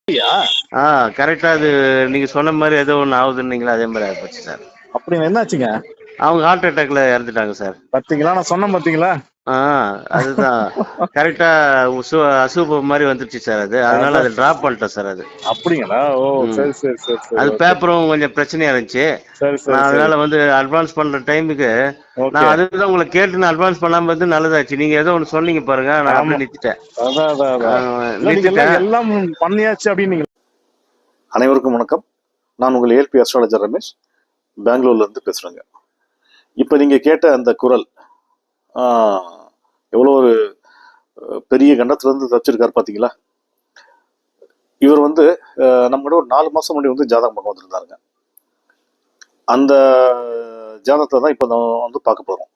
அப்படியா? கரெக்டா அது நீங்க சொன்ன மாதிரி ஏதோ ஒன்று ஆகுதுன்னீங்களா, அதே மாதிரி ஆகிப்போச்சு சார். அப்படிங்க, என்னாச்சுங்க? அவங்க ஹார்ட் அட்டாக்ல இறந்துட்டாங்க சார். பாத்தீங்களா, நான் சொன்னேன் பாத்தீங்களா? அதுதான் கரெக்டா. அசூப மாதிரி வந்துருச்சு சார். அதனால அதான். அதை டிராப் பண்ணிட்டேன் சார். அப்படிங்களா? ஓ, ம் சரி சரி சரி சரி. அது ஓகே. பேப்பரும் கொஞ்சம் பிரச்சனையா இருந்துச்சு. சரி சரி நான் சரி. அதனால அட்வான்ஸ் பண்ற டைமுக்கு ஓகே. நான் அதுதான் உங்களை கேட்டு அட்வான்ஸ் பண்ணாம வந்து நல்லதாச்சு. நீங்க ஏதோ ஒன்று சொன்னீங்க பாருங்க, நான் ஆமா. அப்படியே நிறுத்திட்டேன். அதான் அதான் அதான். இல்ல, நீங்க எல்லாம் நிறுத்திட்டேன். எல்லாம் பண்ணியாச்சு அப்படின்னு. அனைவருக்கும் வணக்கம். நான் உங்கள் ஏல்பி அஸ்ட்ராலஜர் ரமேஷ், பெங்களூர்ல இருந்து பேசுறேங்க. இப்ப நீங்க கேட்ட அந்த குரல் எவ்வளவு ஒரு பெரிய கண்டத்துல இருந்து தச்சிருக்காரு பாத்தீங்களா? இவர் நம்ம ஒரு 4 மாசம் முன்னாடி ஜாதகம் பார்க்க வந்திருந்தாருங்க. அந்த ஜாதகத்தை தான் இப்ப நம்ம பார்க்க போறோம்.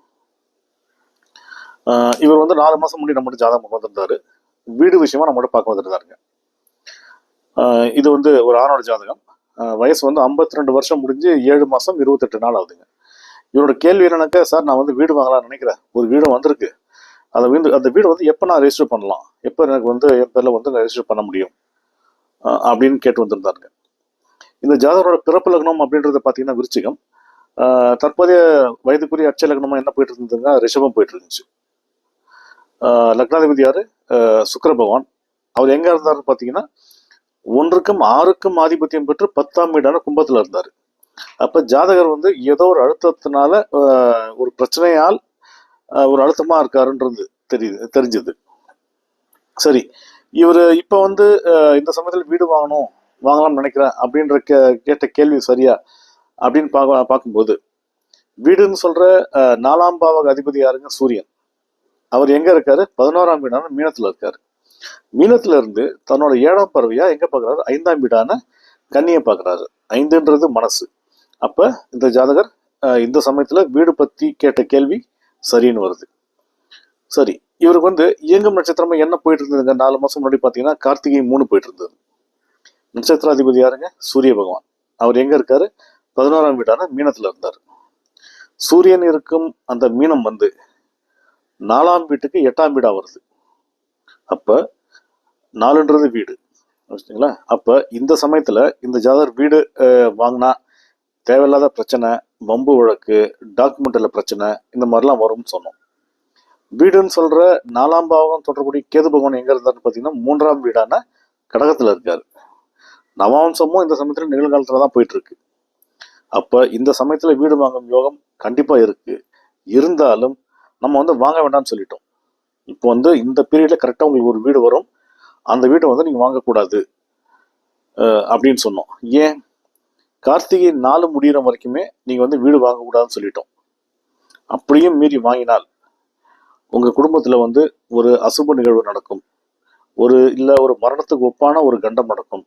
இவர் 4 மாசம் முன்னாடி நம்ம ஜாதகம் பார்க்க வந்திருந்தாரு. வீடு விஷயமா நம்ம பார்க்க வந்திருந்தாருங்க. இது ஒரு ஆணோட ஜாதகம். வயசு 52 வருஷம் முடிஞ்சு 7 மாசம் 28 நாள் ஆகுதுங்க. இவரோட கேள்வி என்னன்னாக்கா, சார் நான் வீடு வாங்கலாம்னு நினைக்கிறேன், ஒரு வீடும் வந்திருக்கு, அந்த வீடு எப்போ நான் ரெஜிஸ்டர் பண்ணலாம், எப்போ எனக்கு என் பேர்ல ரெஜிஸ்டர் பண்ண முடியும் அப்படின்னு கேட்டு வந்திருந்தாருங்க. இந்த ஜாதகரோட பிறப்பு லக்னம் அப்படின்றத பார்த்தீங்கன்னா விருச்சிகம். தற்போதைய வயதுக்குரிய அட்சய லக்னமா என்ன போயிட்டு இருந்ததுங்க, ரிஷபம் போயிட்டு இருந்துச்சு. லக்னாதிபதி யாரு? சுக்கிர பகவான். அவர் எங்க இருந்தாருன்னு பார்த்தீங்கன்னா 1க்கும் 6க்கும் ஆதிபத்தியம் பெற்று 10ஆம் வீடான கும்பத்துல இருந்தாரு. அப்ப ஜாதகர் ஏதோ ஒரு அழுத்தத்தினால ஒரு பிரச்சனையால் ஒரு அழுத்தமா இருக்காருன்றது தெரிஞ்சது. சரி, இவர் இப்ப இந்த சமயத்துல வீடு வாங்கலாம்னு நினைக்கிறேன் அப்படின்ற கேட்ட கேள்வி சரியா அப்படின்னு பார்க்கும்போது, வீடுன்னு சொல்ற 4ஆம் பாவக அதிபதி யாருங்க? சூரியன். அவர் எங்க இருக்காரு? 11ஆம் வீடான மீனத்துல இருக்காரு. மீனத்துல இருந்து தன்னோட 7ஆம் பறவையா எங்க பாக்குறாரு? 5ஆம் வீடான கன்னியை பாக்குறாரு. 5ன்றது மனசு. அப்ப இந்த ஜாதகர் இந்த சமயத்துல வீடு பத்தி கேட்ட கேள்வி சரின்னு வருது. சரி, இவருக்கு இயங்கும் நட்சத்திரமா என்ன போயிட்டு இருந்ததுங்க? 4 மாசம் முன்னாடி பாத்தீங்கன்னா கார்த்திகை 3 போயிட்டு இருந்தது. நட்சத்திராதிபதி யாருங்க? சூரிய பகவான். அவர் எங்க இருக்காரு? 11ஆம் வீடான மீனத்துல இருந்தார். சூரியன் இருக்கும் அந்த மீனம் 4ஆம் வீட்டுக்கு 8ஆம் வீடா வருது. அப்ப 4ன்றது வீடு. அப்ப இந்த சமயத்துல இந்த ஜாதகர் வீடு வாங்கினா தேவையில்லாத பிரச்சனை, வம்பு வழக்கு, டாக்குமெண்ட்ல பிரச்சனை, இந்த மாதிரிலாம் வரும்னு சொன்னோம். வீடுன்னு சொல்ற 4ஆம் பாவகம் தொடர்புடைய கேது பகவான் எங்க இருந்தாருன்னு பாத்தீங்கன்னா 3ஆம் வீடான கடகத்துல இருக்காரு. நவாம்சமும் இந்த சமயத்துல நிகழ்காலத்துல தான் போயிட்டு இருக்கு. அப்ப இந்த சமயத்துல வீடு வாங்கும் யோகம் கண்டிப்பா இருக்கு. இருந்தாலும் நம்ம வாங்க வேண்டாம்னு சொல்லிட்டோம். இப்போ இந்த பீரியட்ல கரெக்டா உங்களுக்கு ஒரு வீடு வரும், அந்த வீட்டை நீங்க வாங்கக்கூடாது அப்படின்னு சொன்னோம். ஏன்? கார்த்திகை 4 முடிகிற வரைக்குமே நீங்க வீடு வாங்கக்கூடாதுன்னு சொல்லிட்டோம். அப்படியும் மீறி வாங்கினால் உங்க குடும்பத்துல ஒரு அசுப நிகழ்வு நடக்கும், ஒரு மரணத்துக்கு ஒப்பான ஒரு கண்டம் நடக்கும்.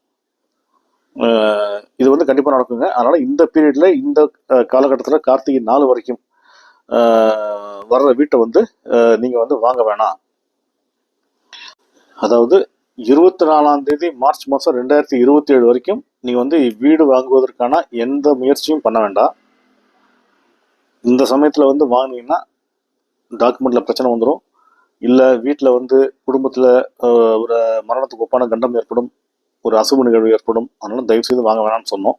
இது கண்டிப்பா நடக்குங்க. அதனால இந்த பீரியட்ல இந்த காலகட்டத்துல கார்த்திகை 4 வரைக்கும் வர்ற வீட்டை நீங்க வாங்க வேணாம். அதாவது 24ஆம் தேதி மார்ச் மாசம் 2027 வரைக்கும் நீங்க வீடு வாங்குவதற்கான எந்த முயற்சியும் பண்ண வேண்டாம். இந்த சமயத்துல வாங்கினீங்கன்னா டாக்குமெண்ட்ல பிரச்சனை வந்துடும், இல்ல வீட்டுல குடும்பத்துல ஒரு மரணத்துக்கு ஒப்பான கண்டம் ஏற்படும், ஒரு அசுப நிகழ்வு ஏற்படும். அதனால தயவு செய்து வாங்க வேணாம்னு சொன்னோம்.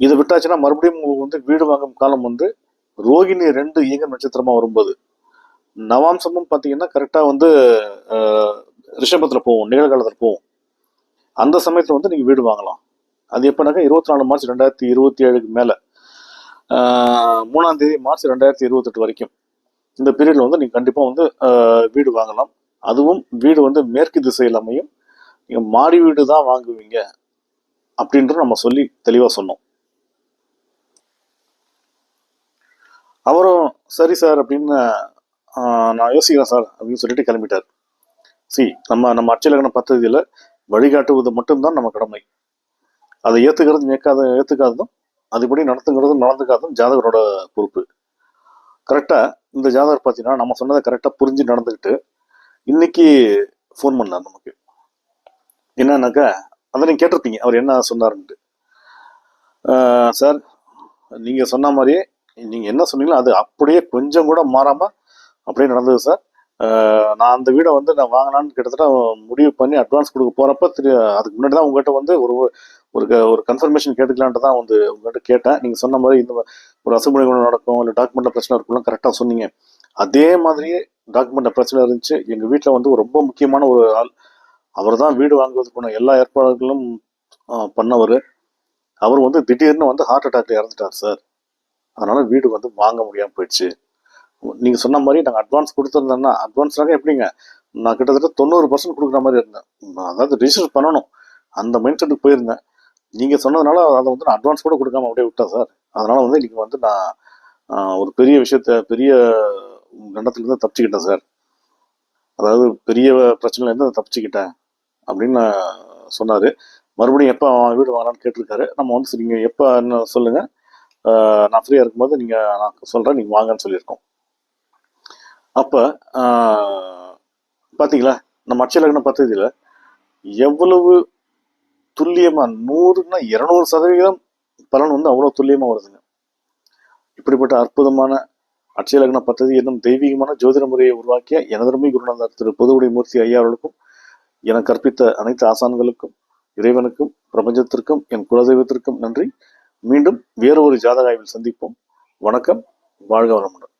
இதை விட்டாச்சுன்னா மறுபடியும் உங்களுக்கு வீடு வாங்கும் காலம் ரோகிணி 2 இயங்க நட்சத்திரமா வரும்போது, நவாம்சமும் பாத்தீங்கன்னா கரெக்டா ரிஷபத்துல போவோம், நிகழ்காலத்துல போவோம். அந்த சமயத்துல நீங்க வீடு வாங்கலாம். அது எப்பனாக்கா 24 மார்ச் 2027 மேல 3ஆம் தேதி மார்ச் 2028 வரைக்கும் இந்த பீரியட்ல நீங்க கண்டிப்பா வீடு வாங்கலாம். அதுவும் வீடு மேற்கு திசையில் அமையும். நீங்க மாடி வீடு தான் வாங்குவீங்க அப்படின்ட்டு நம்ம சொல்லி தெளிவா சொன்னோம். அவரும் சரி சார் அப்படின்னு நான் யோசிக்கிறேன் சார் அப்படின்னு சொல்லிட்டு கிளம்பிட்டார். நம்ம அட்சயலக்ன பദ്ധதியில வழிகாட்டுவது மட்டும்தான் நம்ம கடமை. அதை ஏத்துக்காததும் அதுபடி நடந்துக்காததும் ஜாதகரோட பொறுப்பு. கரெக்டா இந்த ஜாதகர் பார்த்தீங்கன்னா நம்ம சொன்னதை கரெக்டா புரிஞ்சு நடந்துக்கிட்டு இன்னைக்கு ஃபோன் பண்ணார் நமக்கு. என்னன்னாக்கா, அதை நீங்க கேட்டிருப்பீங்க அவர் என்ன சொன்னாருன்ட்டு. சார், நீங்க சொன்ன மாதிரியே நீங்க என்ன சொன்னீங்களோ அது அப்படியே கொஞ்சம் கூட மாறாம அப்படியே நடந்தது சார். நான் அந்த வீடை வந்து நான் வாங்கலான்னு கிட்டத்தட்ட முடிவு பண்ணி அட்வான்ஸ் கொடுக்க போகிறப்ப அதுக்கு முன்னாடி தான் உங்கள்கிட்ட வந்து ஒரு ஒரு கன்ஃபர்மேஷன் கேட்டுக்கலான்ட்டு தான் வந்து உங்கள்கிட்ட கேட்டேன். நீங்கள் சொன்ன மாதிரி இந்த ஒரு அசம்பளி நடக்கும், இல்லை டாக்குமெண்ட்டில் பிரச்சனை இருக்கும்லாம் கரெக்டாக சொன்னீங்க. அதே மாதிரியே டாக்குமெண்ட்டில் பிரச்சனை இருந்துச்சு. எங்கள் வீட்டில் வந்து ஒரு ரொம்ப முக்கியமான ஒரு ஆள், அவர் தான் வீடு வாங்குவதற்கான எல்லா ஏற்பாடுகளும் பண்ணவர். அவர் வந்து திடீர்னு வந்து ஹார்ட் அட்டாக்ல இறந்துட்டார் சார். அதனால வீடு வந்து வாங்க முடியாமல் போயிடுச்சு. நீங்கள் சொன்ன மாதிரி நாங்கள் அட்வான்ஸ் கொடுத்துருந்தோம்னா, அட்வான்ஸ்னாக எப்படிங்க, நான் கிட்டத்தட்ட 90% கொடுக்குற மாதிரி இருந்தேன். அதாவது ரிஜிஸ்டர் பண்ணணும் அந்த மைண்ட் செட்டுக்கு போயிருந்தேன். நீங்கள் சொன்னதுனால அதை வந்து நான் அட்வான்ஸ் கூட கொடுக்காம அப்படியே விட்டேன் சார். அதனால வந்து இன்னைக்கு வந்து நான் ஒரு பெரிய பெரிய கண்டத்துலேருந்து தப்பிச்சுக்கிட்டேன் சார். அதாவது பெரிய பிரச்சனையிலேருந்து தப்பிச்சுக்கிட்டேன் அப்படின்னு சொன்னார். மறுபடியும் எப்போ வீடு வாங்கலான்னு கேட்டிருக்காரு. நம்ம வந்து சரி நீங்கள் எப்போ என்ன சொல்லுங்கள், நான் ஃப்ரீயாக இருக்கும்போது நான் சொல்கிறேன், நீங்கள் வாங்கன்னு சொல்லியிருக்கோம். அப்போ பார்த்தீங்களா, நம்ம அட்சய லக்ன பദ്ധதியில் எவ்வளவு துல்லியமாக 100ன்னா 200% பலன் வந்து அவ்வளோ துல்லியமாக வருதுங்க. இப்படிப்பட்ட அற்புதமான அட்சய லக்ன பദ്ധதி என்னும் தெய்வீகமான ஜோதிட முறையை உருவாக்கிய எனதருமை குருநாதர் திரு பொதுவுடை மூர்த்தி ஐயா அவர்களுக்கும், எனக்கு கற்பித்த அனைத்து ஆசான்களுக்கும், இறைவனுக்கும், பிரபஞ்சத்திற்கும், என் குலதெய்வத்திற்கும் நன்றி. மீண்டும் வேறு ஒரு ஜாதக ஆய்வில் சந்திப்போம். வணக்கம். வாழ்க வளமுடன்.